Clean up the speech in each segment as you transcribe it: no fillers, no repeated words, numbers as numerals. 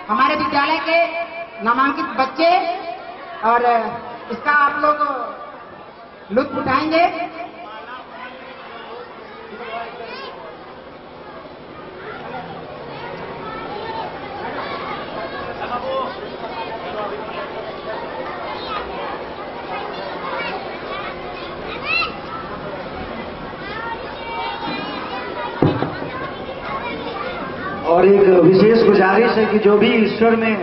हमारे विद्यालय के नामांकित बच्चे, और इसका आप लोग लुत्फ उठाएंगे। और एक विशेष गुजारिश है कि जो भी ईश्वर में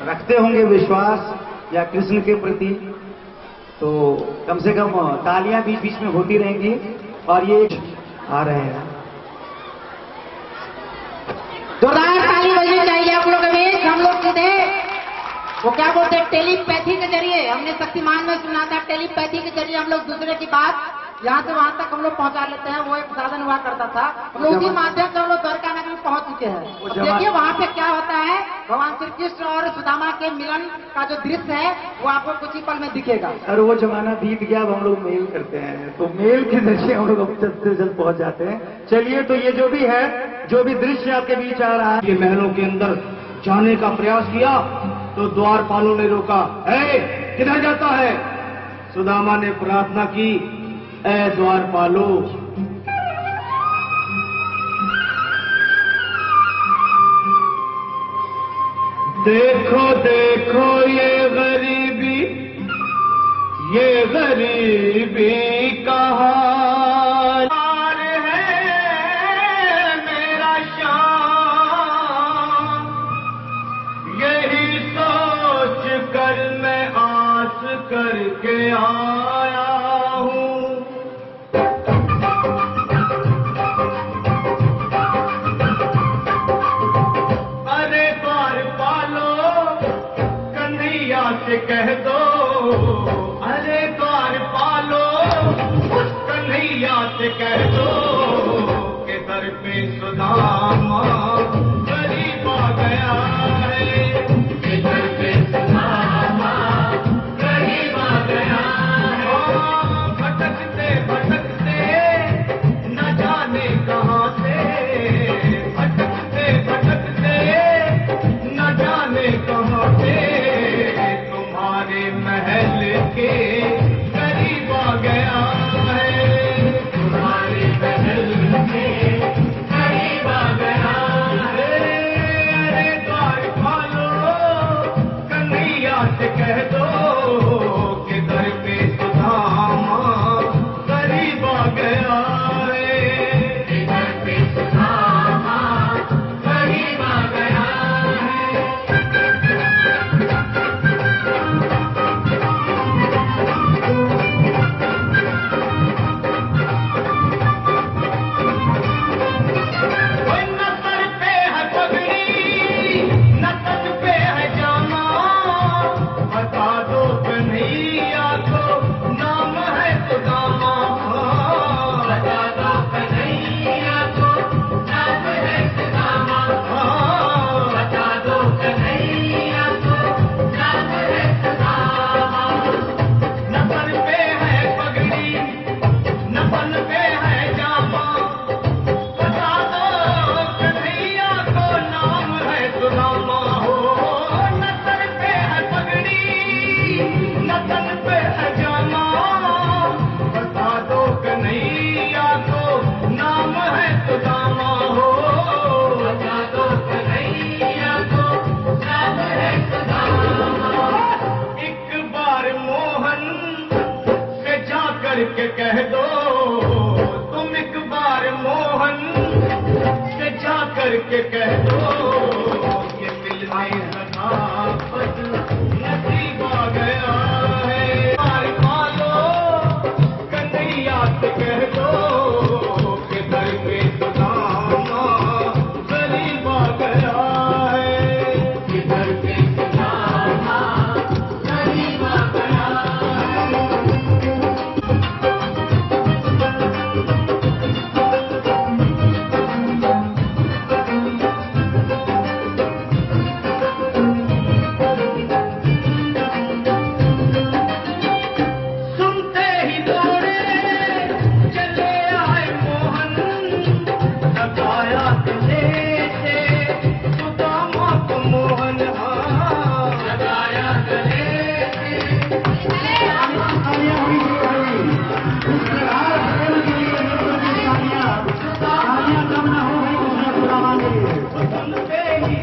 रखते होंगे विश्वास या कृष्ण के प्रति, तो कम से कम तालियां बीच बीच में होती रहेंगी। और ये आ रहे हैं, जोरदार ताली बजनी चाहिए आप लोग के बीच। हम लोग सीधे वो क्या बोलते हैं, टेलीपैथी के जरिए, हमने शक्तिमान में सुना था, टेलीपैथी के जरिए हम लोग दूसरे की बात यहाँ से वहां तक हम लोग पहुंचा लेते हैं। वो एक साधन हुआ करता था, हम लोग उसी माध्यम से हम लोग द्वारका नगर में पहुंच चुके हैं। देखिए वहां पे क्या होता है, भगवान श्री कृष्ण और सुदामा के मिलन का जो दृश्य है वो आपको कुछ ही पल में दिखेगा। सर वो जमाना बीत गया, अब हम लोग मेल करते हैं, तो मेल के जरिए हम लोग जल्द से जल्द पहुंच जाते हैं। चलिए, तो ये जो भी है, जो भी दृश्य आपके बीच आ रहा है, ये महलों के अंदर जाने का प्रयास किया तो द्वारपालों ने रोका। किधर जाता है? सुदामा ने प्रार्थना की, ऐ द्वारपालो, देखो देखो ये गरीबी का हाल है मेरा शाम, यही सोच कर मैं आस करके आया हूँ। अरे द्वारपालो, कन्हैया से कह दो, अरे द्वारपालो, उस कन्हैया से कह दो कि दर पे सुदामा गरीब आ गया है, कि दर पे सुदामा गरीब आ गया है। भटकते भटकते न जाने कहाँ से, भटकते भटकते न जाने कहाँ से, तुम्हारे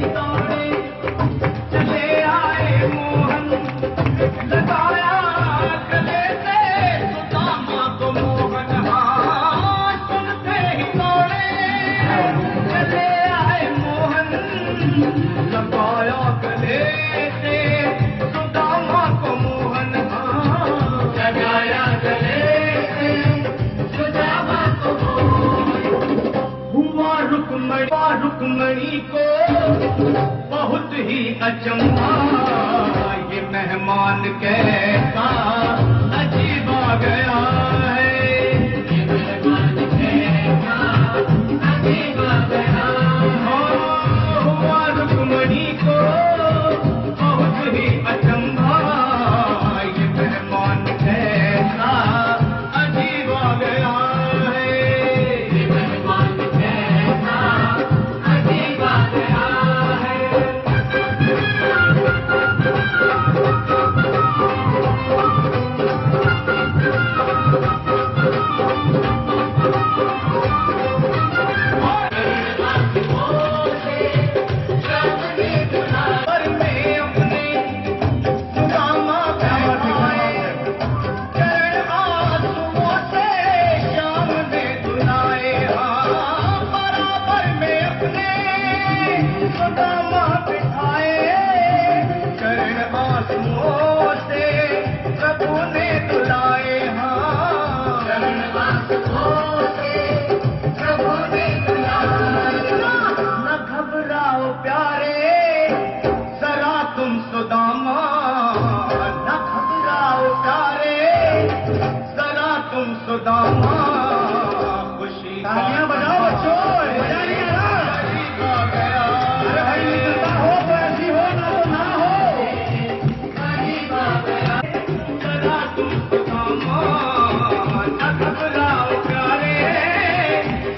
दौड़े चले आए मोहन, लगाया गले से सुदामा को मोहन। हाँ, सुनते ही दौड़े चले आए मोहन, लगाया गले से सुदामा को मोहन। हाँ, लगाया गले से सुदामा को मोहन। हुआ रुक्मणी को बहुत ही अचंभा, ये मेहमान कैसा अजीब आ गया है, ये मेहमान कैसा अजीब आ गया। हुआ रुक्मणी को बहुत ही अचंभा, ये मेहमान कैसा अजीब आ गया है, ये मेहमान कैसा अजीब आ गया है। सुदामा खुशी तालियां बजाओ बच्चों, मजा नहीं आ रहा? अरे भाई निकलता हो तो ऐसी हो, ना तो ना हो। जरा तुम सुदामा न घबराओ प्यारे,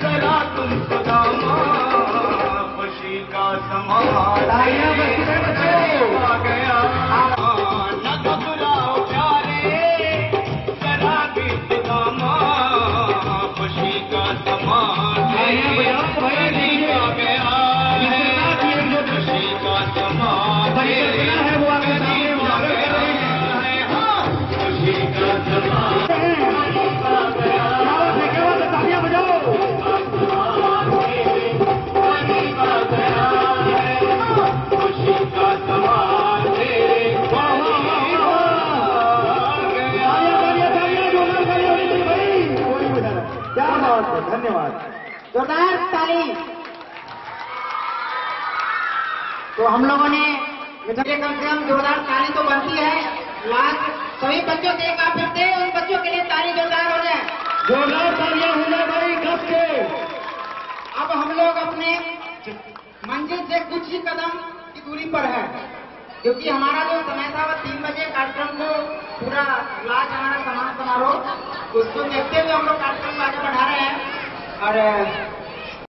जरा तुम सुदामा खुशी का समा। तालियां बजते बच्चों आ गया, न घबराओ प्यारे, जरा भी सुदामा खुशी का समा। आ गया खुशी का समा है, वो आगे आ गया है। हाँ, खुशी का समा तालियां बजाओ। खुशी का समा क्या बात है, धन्यवाद। जोरदार ताली। तो हम लोगों ने कम से कम जोरदार ताली तो बनती है। लास्ट सभी बच्चों से एक आप फिरते हैं, उन बच्चों के लिए ताली जोरदार हो जाए। जोरदार तालियां हो जाए भाई कस के। अब हम लोग अपने मंजिल से कुछ ही कदम की दूरी पर है, क्योंकि हमारा जो समय था वह 3 बजे कार्यक्रम को पूरा लास्ट हमारा सम्मान समारोह, उसको देखते हुए हम लोग कार्यक्रम को आगे बढ़ा रहे हैं। और